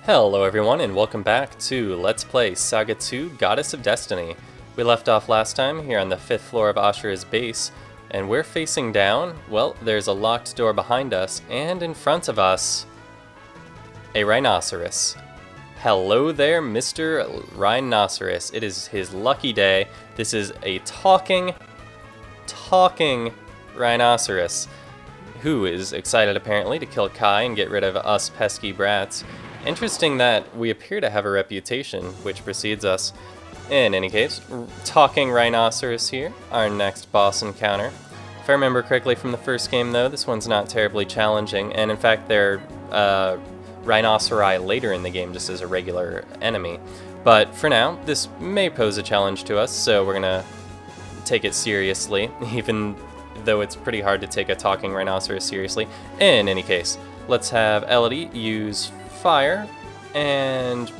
Hello everyone and welcome back to Let's Play SaGa 2 Goddess of Destiny. We left off last time here on the 5th floor of Ashura's base, and we're facing down. Well, there's a locked door behind us, and in front of us, a Rhinoceros. Hello there, Mr. Rhinoceros. It is his lucky day. This is a talking Rhinoceros, who is excited apparently to kill Kai and get rid of us pesky brats. Interesting that we appear to have a reputation which precedes us. In any case, talking Rhinoceros here, our next boss encounter. If I remember correctly from the first game though, this one's not terribly challenging, and in fact they're Rhinoceri later in the game just as a regular enemy. But for now, this may pose a challenge to us, so we're gonna take it seriously, even though it's pretty hard to take a talking Rhinoceros seriously. In any case, let's have Elodie use fire, and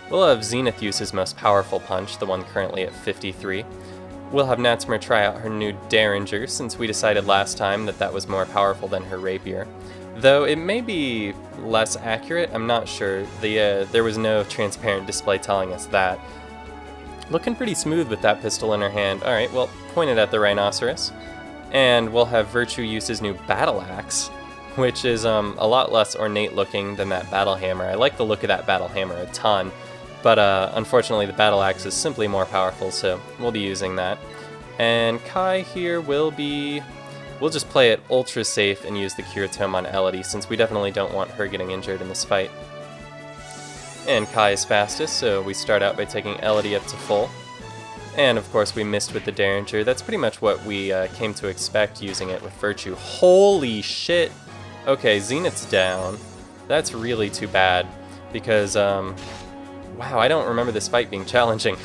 we'll have Zenith use his most powerful punch, the one currently at 53. We'll have Natsmer try out her new Derringer, since we decided last time that that was more powerful than her rapier. Though it may be less accurate, I'm not sure. There was no transparent display telling us that. Looking pretty smooth with that pistol in her hand. Alright, well, point it at the Rhinoceros. And we'll have Virtue use his new Battle Axe, which is a lot less ornate looking than that Battle Hammer. I like the look of that Battle Hammer a ton, but unfortunately the Battle Axe is simply more powerful, so we'll be using that. And Kai here we'll just play it ultra safe and use the Cure Tome on Elodie, since we definitely don't want her getting injured in this fight. And Kai is fastest, so we start out by taking Elodie up to full. And of course we missed with the Derringer. That's pretty much what we came to expect using it with Virtue. Holy shit! Okay, Zenith's down. That's really too bad, because, wow, I don't remember this fight being challenging.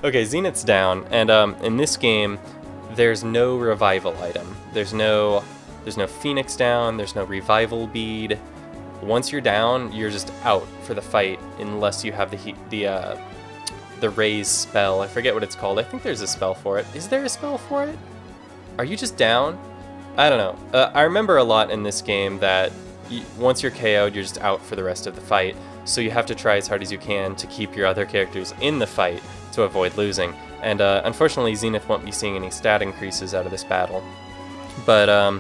Okay, Zenith's down, and in this game, there's no revival item. There's no Phoenix down, there's no revival bead. Once you're down, you're just out for the fight, unless you have the raise spell. I forget what it's called. I think there's a spell for it. Is there a spell for it? Are you just down? I don't know. I remember a lot in this game that once you're KO'd, you're just out for the rest of the fight, so you have to try as hard as you can to keep your other characters in the fight to avoid losing. And unfortunately, Zenith won't be seeing any stat increases out of this battle. But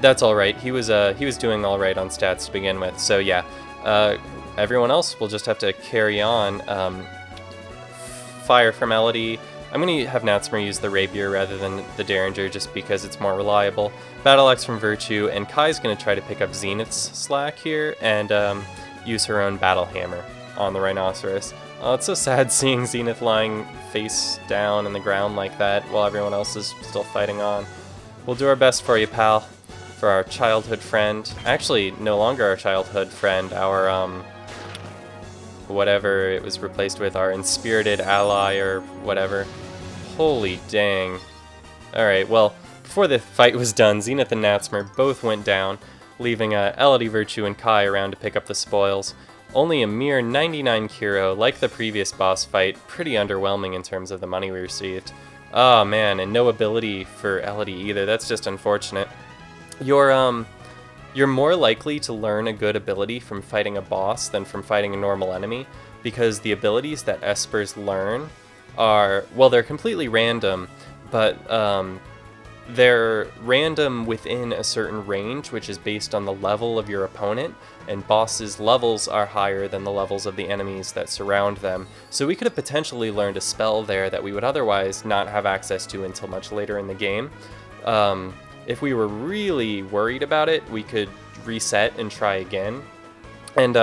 that's alright. He was doing alright on stats to begin with, so yeah. Everyone else will just have to carry on. Fire from Elodie. I'm going to have Natsmer use the Rapier rather than the Derringer just because it's more reliable. Battle Axe from Virtue, and Kai's going to try to pick up Zenith's slack here and use her own Battle Hammer on the Rhinoceros. Oh, it's so sad seeing Zenith lying face down in the ground like that while everyone else is still fighting on. We'll do our best for you, pal. For our childhood friend. Actually, no longer our childhood friend, our, whatever it was replaced with, our inspirited ally or whatever. Holy dang. Alright, well, before the fight was done, Zenith and Natsmer both went down, leaving Elodie, Virtue, and Kai around to pick up the spoils. Only a mere 99 Kiro, like the previous boss fight, pretty underwhelming in terms of the money we received. Oh man, and no ability for Elodie either, that's just unfortunate. You're more likely to learn a good ability from fighting a boss than from fighting a normal enemy, because the abilities that Espers learn are, well, they're completely random, but they're random within a certain range, which is based on the level of your opponent, and bosses' levels are higher than the levels of the enemies that surround them. So we could have potentially learned a spell there that we would otherwise not have access to until much later in the game. If we were really worried about it, we could reset and try again. And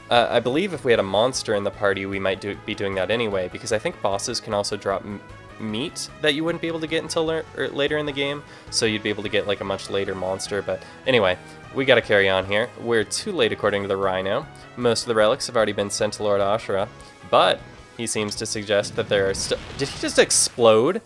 I believe if we had a monster in the party, we might be doing that anyway, because I think bosses can also drop meat that you wouldn't be able to get until later in the game, so you'd be able to get like a much later monster. But anyway, we gotta carry on here. We're too late according to the Rhino. Most of the relics have already been sent to Lord Ashura, but he seems to suggest that there are still... Did he just explode?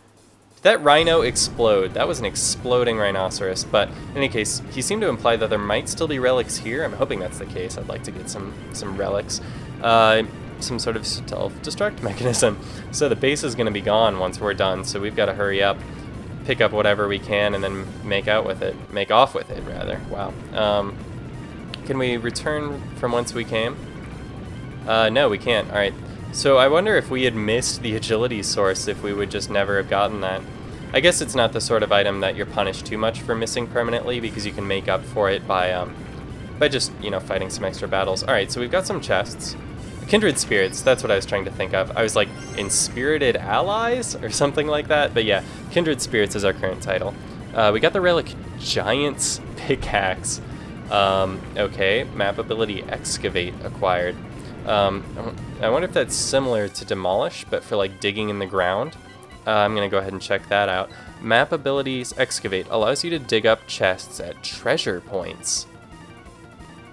That Rhino explode. That was an exploding Rhinoceros, but in any case, he seemed to imply that there might still be relics here. I'm hoping that's the case. I'd like to get some relics. Some sort of self-destruct mechanism. So the base is going to be gone once we're done, so we've got to hurry up, pick up whatever we can, and then make off with it, rather. Wow. Can we return from whence we came? No, we can't. Alright. So I wonder if we had missed the agility source, if we would just never have gotten that. I guess it's not the sort of item that you're punished too much for missing permanently, because you can make up for it by just, you know, fighting some extra battles. Alright, so we've got some chests. Kindred Spirits, that's what I was trying to think of. I was like, Inspirited Allies? Or something like that, but yeah, Kindred Spirits is our current title. We got the Relic Giant's Pickaxe. Okay, map ability Excavate acquired. I wonder if that's similar to Demolish, but for like digging in the ground. I'm gonna go ahead and check that out. Map abilities Excavate allows you to dig up chests at treasure points.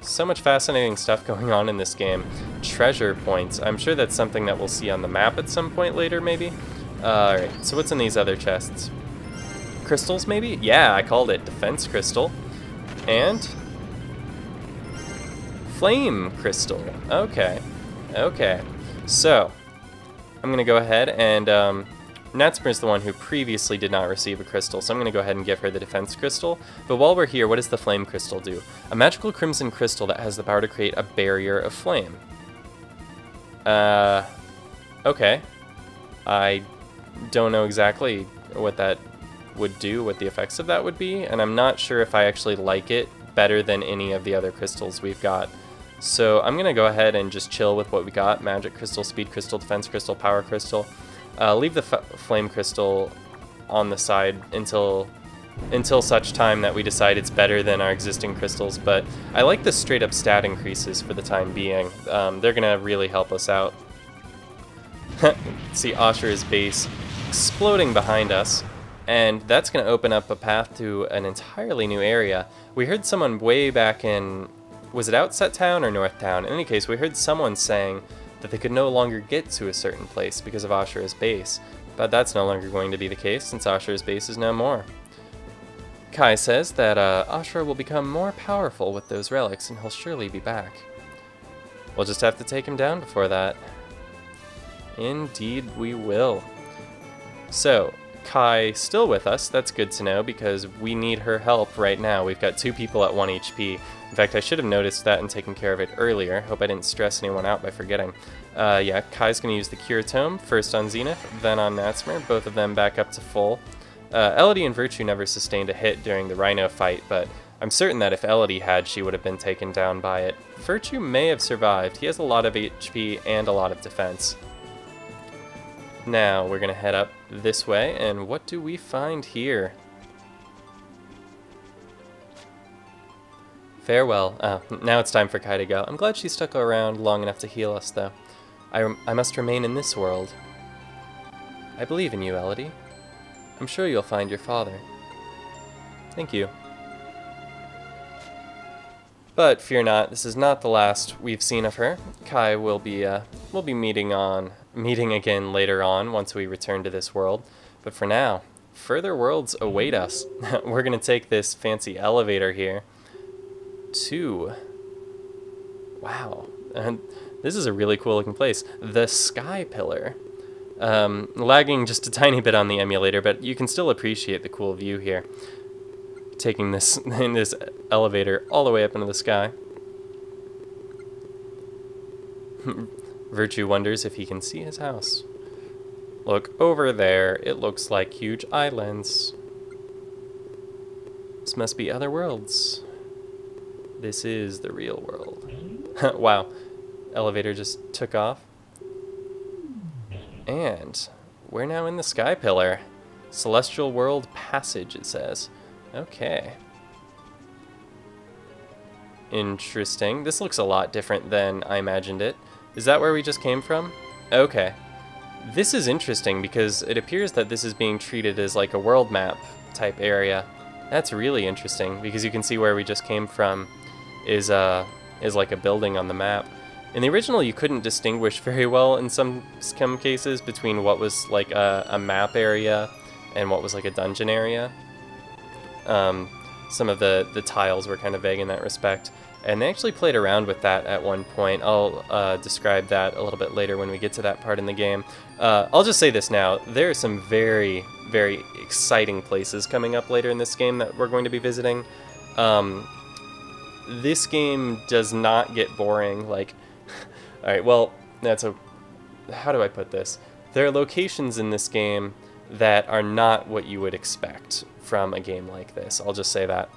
So much fascinating stuff going on in this game. Treasure points. I'm sure that's something that we'll see on the map at some point later, maybe. Alright, so what's in these other chests? Crystals, maybe? Yeah, I called it. Defense Crystal. And Flame Crystal. Okay. Okay. So, I'm going to go ahead and, Natsmer's the one who previously did not receive a crystal, so I'm going to go ahead and give her the Defense Crystal. But while we're here, what does the Flame Crystal do? A magical crimson crystal that has the power to create a barrier of flame. Okay. I don't know exactly what that would do, what the effects of that would be, and I'm not sure if I actually like it better than any of the other crystals we've got. So I'm going to go ahead and just chill with what we got. Magic Crystal, Speed Crystal, Defense Crystal, Power Crystal. Leave the Flame Crystal on the side until such time that we decide it's better than our existing crystals, but I like the straight up stat increases for the time being. They're going to really help us out. See Ashura's base exploding behind us, and that's going to open up a path to an entirely new area. We heard someone way back in... Was it Outset Town or North Town? In any case, we heard someone saying that they could no longer get to a certain place because of Ashura's base. But that's no longer going to be the case since Ashura's base is no more. Kai says that Ashura will become more powerful with those relics and he'll surely be back. We'll just have to take him down before that. Indeed we will. So, Kai still with us, that's good to know because we need her help right now. We've got 2 people at 1 HP. In fact, I should have noticed that and taken care of it earlier. Hope I didn't stress anyone out by forgetting. Yeah, Kai's going to use the Cure Tome, first on Zenith, then on Natsmer, both of them back up to full. Elodie and Virtue never sustained a hit during the Rhino fight, but I'm certain that if Elodie had, she would have been taken down by it. Virtue may have survived. He has a lot of HP and a lot of defense. Now, we're going to head up this way, and what do we find here? Farewell. Now it's time for Kai to go. I'm glad she stuck around long enough to heal us, though. I must remain in this world. I believe in you, Elodie. I'm sure you'll find your father. Thank you. But fear not, this is not the last we've seen of her. Kai will be meeting again later on once we return to this world. But for now, further worlds await us. We're gonna take this fancy elevator here to... Wow. And this is a really cool looking place. The Sky Pillar. Lagging just a tiny bit on the emulator, but you can still appreciate the cool view here. Taking this in this elevator all the way up into the sky. Virtue wonders if he can see his house. Look over there. It looks like huge islands. This must be other worlds. This is the real world. Wow. Elevator just took off. And we're now in the Sky Pillar. Celestial World Passage, it says. Okay. Interesting. This looks a lot different than I imagined it. Is that where we just came from? Okay. This is interesting because it appears that this is being treated as like a world map type area. That's really interesting because you can see where we just came from is like a building on the map. In the original, you couldn't distinguish very well in some cases between what was like a map area and what was like a dungeon area. Some of the tiles were kind of vague in that respect, and they actually played around with that at one point. I'll describe that a little bit later when we get to that part in the game. I'll just say this now, there are some very, very exciting places coming up later in this game that we're going to be visiting. this game does not get boring. Like, alright, well, how do I put this? There are locations in this game that are not what you would expect from a game like this. I'll just say that.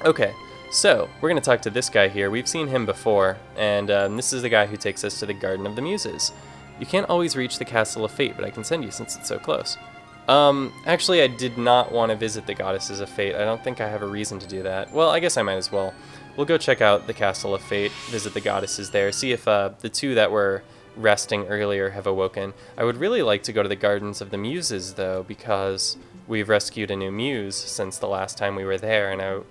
Okay, so we're going to talk to this guy here. We've seen him before, and this is the guy who takes us to the Garden of the Muses. You can't always reach the Castle of Fate, but I can send you since it's so close. Actually, I did not want to visit the Goddesses of Fate. I don't think I have a reason to do that. Well, I guess I might as well. We'll go check out the Castle of Fate, visit the goddesses there, see if the two that were resting earlier have awoken. I would really like to go to the Gardens of the Muses, though, because we've rescued a new muse since the last time we were there, and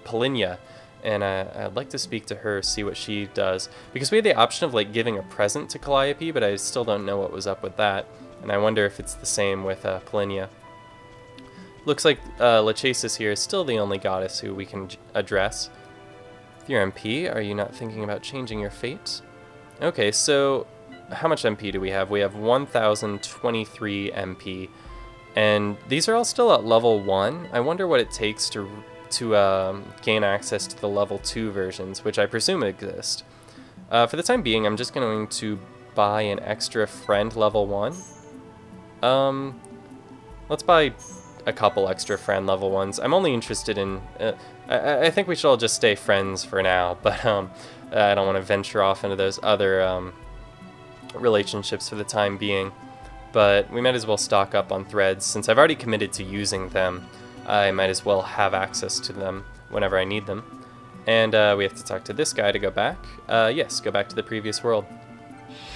Polinia, and I'd like to speak to her, see what she does, because we had the option of like giving a present to Calliope, but I still don't know what was up with that, and I wonder if it's the same with Polinia. Looks like Lachesis here is still the only goddess who we can address. If you're MP, are you not thinking about changing your fate? Okay, so how much MP do we have? We have 1,023 MP, and these are all still at level 1. I wonder what it takes to gain access to the level 2 versions, which I presume exist. For the time being, I'm just going to buy an extra friend level 1. Let's buy a couple extra friend level 1s. I'm only interested in... I think we should all just stay friends for now, but I don't want to venture off into those other relationships for the time being. But we might as well stock up on threads. Since I've already committed to using them, I might as well have access to them whenever I need them. And we have to talk to this guy to go back. Yes, go back to the previous world.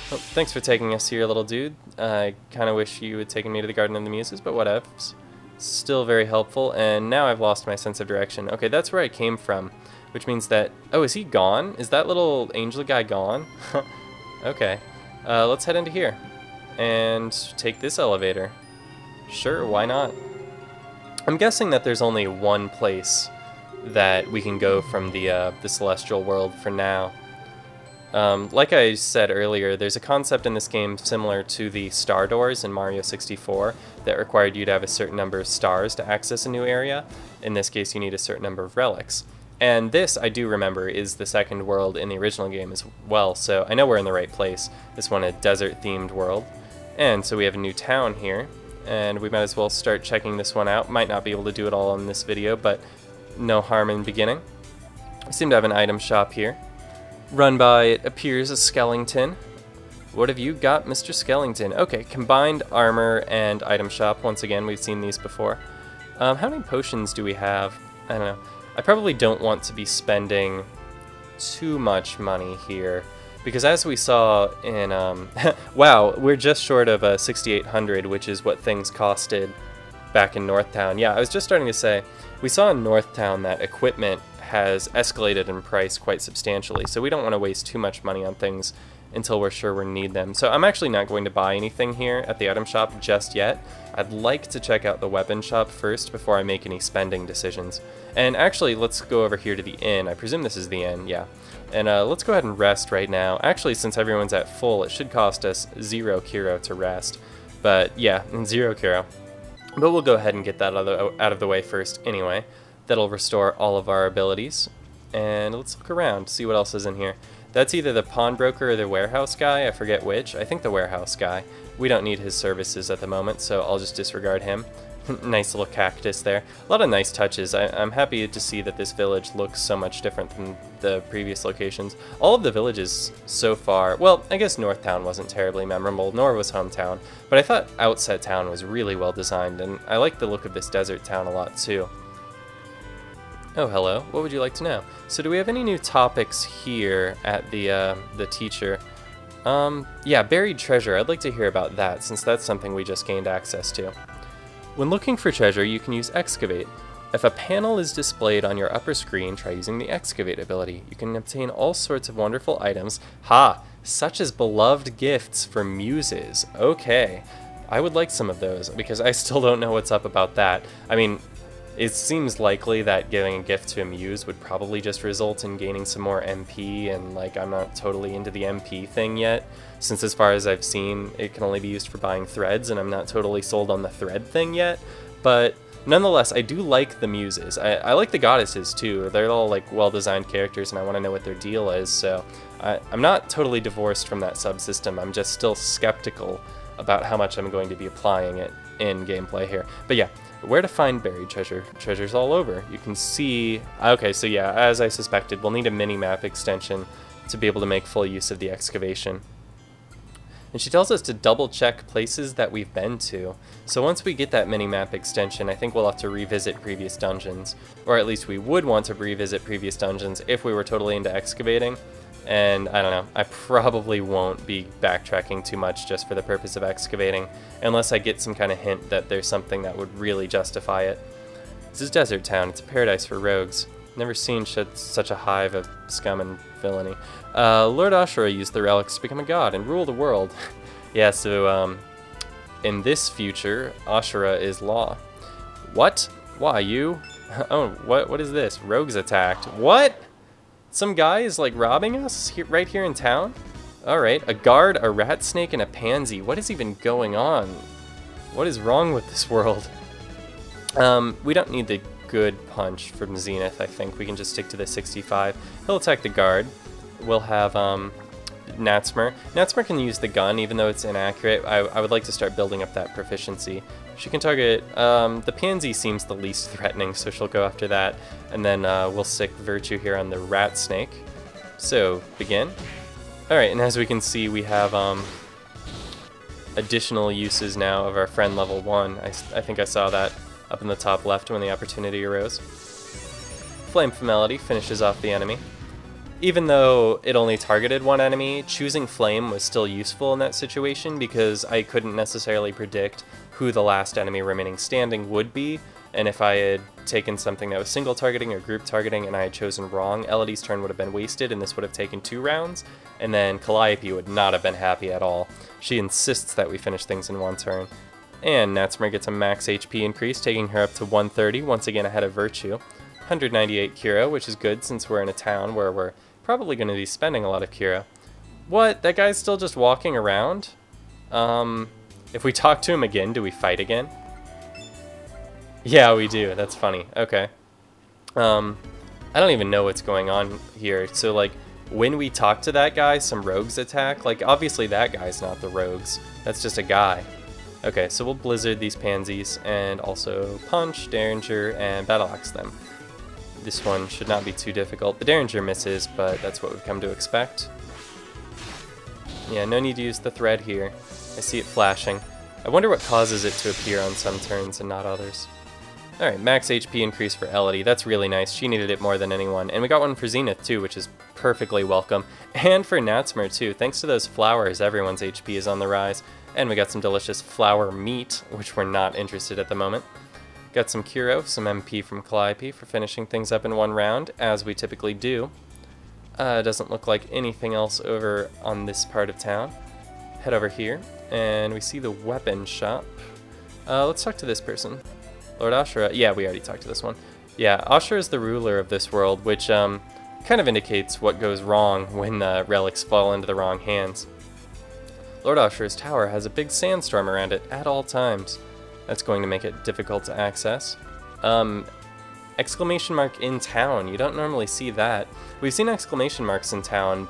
Oh, thanks for taking us here, little dude. I kind of wish you had taken me to the Garden of the Muses, but whatevs. Still very helpful, and now I've lost my sense of direction. Okay, that's where I came from, which means that... Oh, is he gone? Is that little angel guy gone? Okay, let's head into here and take this elevator. Sure, why not? I'm guessing that there's only one place that we can go from the Celestial World for now. Like I said earlier, there's a concept in this game similar to the star doors in Mario 64 that required you to have a certain number of stars to access a new area. In this case, you need a certain number of relics. And this, I do remember, is the second world in the original game as well, so I know we're in the right place. This one, a desert-themed world. And so we have a new town here, and we might as well start checking this one out. Might not be able to do it all in this video, but no harm in beginning. We seem to have an item shop here, run by, it appears, a Skellington. What have you got, Mr. Skellington? Okay, combined armor and item shop. Once again, we've seen these before. How many potions do we have? I don't know. I probably don't want to be spending too much money here, because as we saw in, wow, we're just short of 6,800, which is what things costed back in Northtown. Yeah, I was just starting to say, we saw in Northtown that equipment has escalated in price quite substantially, so we don't want to waste too much money on things until we're sure we need them. So I'm actually not going to buy anything here at the item shop just yet. I'd like to check out the weapon shop first before I make any spending decisions. And actually, let's go over here to the inn. I presume this is the inn, yeah. And let's go ahead and rest right now. Actually, since everyone's at full, it should cost us 0 Kiro to rest. But yeah, 0 Kiro. But we'll go ahead and get that out of the way first anyway. That'll restore all of our abilities. And let's look around, see what else is in here. That's either the pawnbroker or the warehouse guy, I forget which. I think the warehouse guy. We don't need his services at the moment, so I'll just disregard him. Nice little cactus there. A lot of nice touches. I'm happy to see that this village looks so much different than the previous locations. All of the villages so far, well, I guess Northtown wasn't terribly memorable, nor was Hometown, but I thought Outset Town was really well designed, and I like the look of this desert town a lot too. Oh, hello. What would you like to know? So do we have any new topics here at the teacher? Yeah, buried treasure. I'd like to hear about that, since that's something we just gained access to. When looking for treasure, you can use Excavate. If a panel is displayed on your upper screen, try using the Excavate ability. You can obtain all sorts of wonderful items, such as beloved gifts for muses. Okay, I would like some of those, because I still don't know what's up about that. I mean, it seems likely that giving a gift to a muse would probably just result in gaining some more MP, and like I'm not totally into the MP thing yet, since as far as I've seen, it can only be used for buying threads, and I'm not totally sold on the thread thing yet. But Nonetheless, I do like the muses. I like the goddesses too. They're all like well-designed characters, and I want to know what their deal is. So I'm not totally divorced from that subsystem. I'm just still skeptical about how much I'm going to be applying it in gameplay here. But yeah, where to find buried treasure? Treasure's all over. You can see... Okay, so yeah, as I suspected, we'll need a mini-map extension to be able to make full use of the excavation. And she tells us to double check places that we've been to. So once we get that mini-map extension, I think we'll have to revisit previous dungeons. Or at least we would want to revisit previous dungeons if we were totally into excavating. And I don't know, I probably won't be backtracking too much just for the purpose of excavating, unless I get some kind of hint that there's something that would really justify it. This is Desert Town. It's a paradise for rogues. Never seen such a hive of scum and villainy. Lord Ashura used the relics to become a god and rule the world. Yeah, so in this future, Ashura is law. What? Why, you? Oh, what is this? Rogues attacked. What? Some guy is like robbing us right here in town? Alright, a guard, a rat snake, and a pansy. What is even going on? What is wrong with this world? We don't need the good punch from Zenith, I think. We can just stick to the 65. He'll attack the guard. We'll have Natsmer. Natsmer can use the gun, even though it's inaccurate. I would like to start building up that proficiency. She can target... the pansy seems the least threatening, so she'll go after that. And then we'll stick Virtue here on the rat snake. So, begin. Alright, and as we can see, we have additional uses now of our friend level 1. I think I saw that up in the top left when the opportunity arose. Flame Melody finishes off the enemy. Even though it only targeted one enemy, choosing Flame was still useful in that situation because I couldn't necessarily predict who the last enemy remaining standing would be, and if I had taken something that was single targeting or group targeting and I had chosen wrong, Elodie's turn would have been wasted and this would have taken 2 rounds, and then Calliope would not have been happy at all. She insists that we finish things in 1 turn. And Natsmer gets a max HP increase, taking her up to 130, once again ahead of Virtue. 198 Kira, which is good since we're in a town where we're probably going to be spending a lot of Kira. What? That guy's still just walking around? If we talk to him again, do we fight again? Yeah, we do. That's funny. Okay. I don't even know what's going on here. So, like, when we talk to that guy, some rogues attack. Like, obviously that guy's not the rogues. That's just a guy. Okay, so we'll Blizzard these pansies, and also Punch, Derringer, and Battle Axe them. This one should not be too difficult. The Derringer misses, but that's what we've come to expect. Yeah, no need to use the thread here. I see it flashing. I wonder what causes it to appear on some turns and not others. Alright, max HP increase for Elodie. That's really nice. She needed it more than anyone. And we got one for Zenith too, which is perfectly welcome. And for Natsmer too. Thanks to those flowers, everyone's HP is on the rise. And we got some delicious flower meat, which we're not interested at the moment. Got some Kuro, some MP from Calliope for finishing things up in 1 round, as we typically do. Doesn't look like anything else over on this part of town. Head over here, and we see the weapon shop. Let's talk to this person. Lord Ashura. Yeah, we already talked to this one. Yeah, Ashura is the ruler of this world, which kind of indicates what goes wrong when relics fall into the wrong hands. Lord Ashura's tower has a big sandstorm around it at all times. That's going to make it difficult to access. Exclamation mark in town. You don't normally see that. We've seen exclamation marks in town,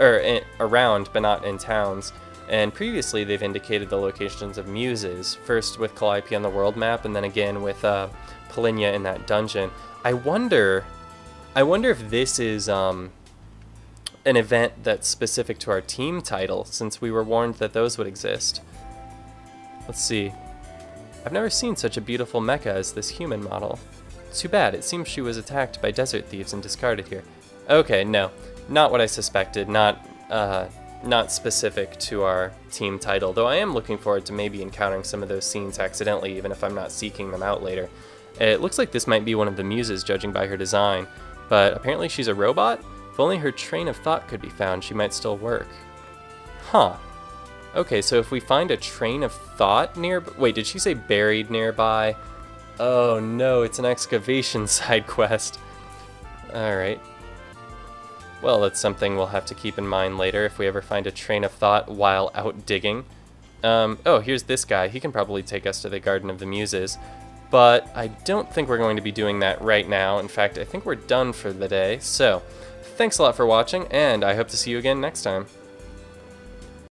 around, but not in towns. And previously they've indicated the locations of muses, first with Calliope on the world map, and then again with Polinia in that dungeon. I wonder if this is an event that's specific to our team title, since we were warned that those would exist. Let's see. I've never seen such a beautiful mecha as this human model. Too bad, it seems she was attacked by desert thieves and discarded here. Okay, no. Not what I suspected, not specific to our team title, though I am looking forward to maybe encountering some of those scenes accidentally, even if I'm not seeking them out later. It looks like this might be one of the muses, judging by her design, but apparently she's a robot? If only her train of thought could be found, she might still work. Huh. Okay, so if we find a train of thought nearby... Wait, did she say buried nearby? Oh no, it's an excavation side quest. Alright. Well, that's something we'll have to keep in mind later if we ever find a train of thought while out digging. Oh, here's this guy. He can probably take us to the Garden of the Muses. but I don't think we're going to be doing that right now. In fact, I think we're done for the day. So, thanks a lot for watching, and I hope to see you again next time.